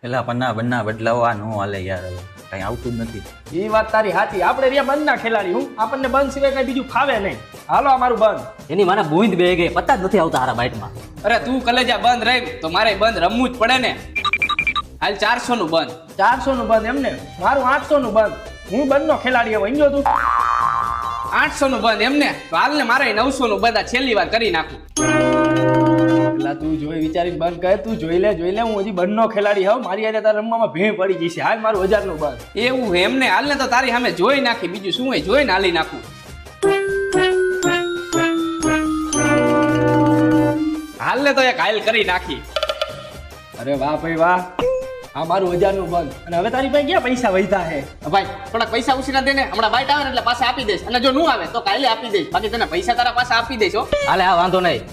પેલા પન્ના બન્ના બદલાવા નો હાલે યાર, હવે કઈ આવતું જ નથી. એ વાત તારી સાચી. આપણે રહ્યા બંધ ના ખેલાડી. હું આપણને બંધ સિવાય કઈ બીજું ફાવે નહીં. હાલો અમારું બંધ. એની મને બૂંદ બે ગઈ, પતા જ નથી આવતા હારા બાઇટમાં. અરે તું કલેજા બંધ રહી તો મારે બંધ રમવું જ પડે ને. હાલ 400 નું બંધ. 400 નું બંધ એમને? મારું 800 નું બંધ. હું બંધ નો ખેલાડી હવે સમજો તું. 800 નું બંધ એમને? તો હાલ ને મારે 900 નું બંધ આ છેલ્લી વાર કરી નાખું. પેલા તું જોઈ વિચારીને બંધ કરે. તું જોઈ લે હું હજી બંધ નો ખેલાડી હોઉં. મારી આજે તારા રમવામાં ભેં પડી ગઈ છે. હાલ મારું 1000 નું બંધ. એવું એમને? હાલ ને તો તારી સામે જોઈ નાખી, બીજું શું હોય જોઈને હાલી નાખું. હાલ ને તો એક હાલ કરી નાખી. અરે વાહ ભાઈ વાહ, આ મારું 1000 નું બંધ. અને હવે તારી પાસે ક્યાં પૈસા વધ્યા હે? ભાઈ થોડાક પૈસા ઉછીના દે ને, હમણાં બાઈટ આવે ને એટલે પાછા આપી દઈશ. અને જો નું આવે તો કાલે આપી દઈશ, બાકી તને પૈસા તારા પાસે આપી દઈશ હો. હાલે હા, વાંધો નહીં.